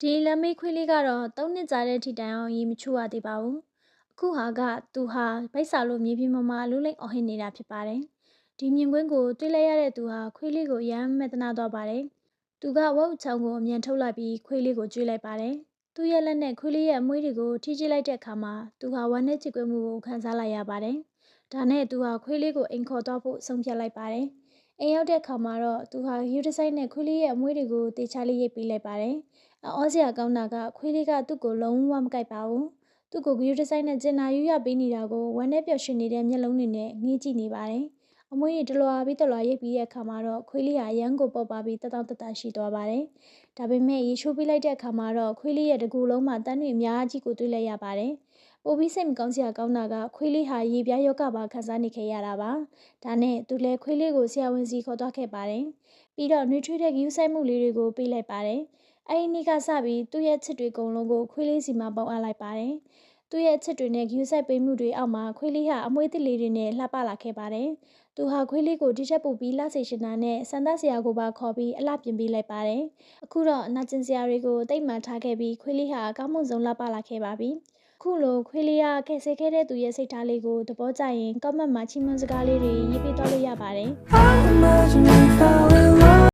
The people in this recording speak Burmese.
ဒီလမ်းမေးခွေးလေးကတော့3နှစ်ကြာတဲ့အထိတိုင်အောင်ရေမချိုးရသေးပါဘူးအခုဟာကသူဟာဗိုက်စာလို့မြေပြင်ပေါ်မှာအလူးလိမ့်အော်ဟစ်နေတာဖြစ်ပါတယ်ဒီမြင်ကွင်းကိုတွေ့လိုက်ရတဲ့သူဟာခွေးလေးကိုရမ်းမဲ့တနာသွားပါတယ်သူကဝက်ဥချောင်းကိုအမြန်ထုတ်လိုက်ပြီးခွေးလေးကိုကျွေးလိုက်ပါတယ်သူ့ရဲ့လက်နဲ့ခွေးလေးရဲ့အမွှေးတွေကိုထိကြည့်လိုက်တဲ့အခါမှာသူဟာဝမ်းနဲ့ချစ်ကွဲမှုကိုခံစားလိုက်ရပါတယ်ဒါနဲ့သူဟာခွေးလေးကိုအိမ်ခေါ်သွားဖို့ဆုံးဖြတ်လိုက်ပါတယ်အိမ်ရောက်တဲ့အခါမှာတော့သူဟာယူတဆိုင်နဲ့ခွေးလေးရဲ့အမွှေးတွေကိုတေချာလေးရိပ်ပေးလိုက်ပါတယ်အော်စရာကောင်းတာကခွေးလေးကသူ့ကိုလုံးဝမကြိုက်ပါဘူးသူ့ကိုဂရုတစိုက်နဲ့ကျင်နာယူရပေးနေတာကိုဝမ်းနဲ့ပျော်ရွှင်နေတဲ့မျက်လုံးတွေနဲ့ငေးကြည့်နေပါတယ်အမွှေးတွေတလွာပြီးတလွာရိပ်ပြီးတဲ့အခါမှာတော့ခွေးလေးဟာရမ်းကိုပေါ့ပါပြီးတတောင့်တတရှိသွားပါတယ်ဒါပေမဲ့ရေချိုးပေးလိုက်တဲ့အခါမှာတော့ခွေးလေးရဲ့တကူလုံးမှာတန်းတွေအများကြီးကိုတွေ့လိုက်ရပါတယ်ပိုပြီးစိတ်မကောင်းစရာကောင်းတာကခွေးလေးဟာရေပြားယောဂပါခံစားနေခဲ့ရတာပါဒါနဲ့သူလည်းခွေးလေးကိုဆရာဝန်စီခေါ်သွားခဲ့ပါတယ်ပြီးတော့နှွေးထွေးတဲ့ဂရုစိုက်မှုလေးတွေကိုပေးလိုက်ပါတယ်အဲ့ဒီနေ့ကစပြီးသူ့ရဲ့ချစ်တွေအကုန်လုံးကိုခွေးလေးစီမှာပုံအပ်လိုက်ပါတယ်။သူ့ရဲ့ချစ်တွေနဲ့ဂယူဆိုင်ပေးမှုတွေအောက်မှာခွေးလေးဟာအမွှေးသစ်လေးတွေနဲ့လှပလာခဲ့ပါတယ်။သူဟာခွေးလေးကိုဒီချက်ပူပြီးလှစေချင်တာနဲ့စံသားဆရာကိုပါခေါ်ပြီးအလှပြင်ပေးလိုက်ပါတယ်။အခုတော့နာကျင်စရာတွေကိုတိတ်မှန်ထားခဲ့ပြီးခွေးလေးဟာကောင်းမွန်ဆုံးလှပလာခဲ့ပါပြီ။ခုလိုခွေးလေးကကယ်ဆယ်ခဲ့တဲ့သူရဲ့စိတ်ထားလေးကိုသဘောကျရင်ကောမန့်မှာချီးမွမ်းစကားလေးတွေရေးပေးသွားလို့ရပါတယ်။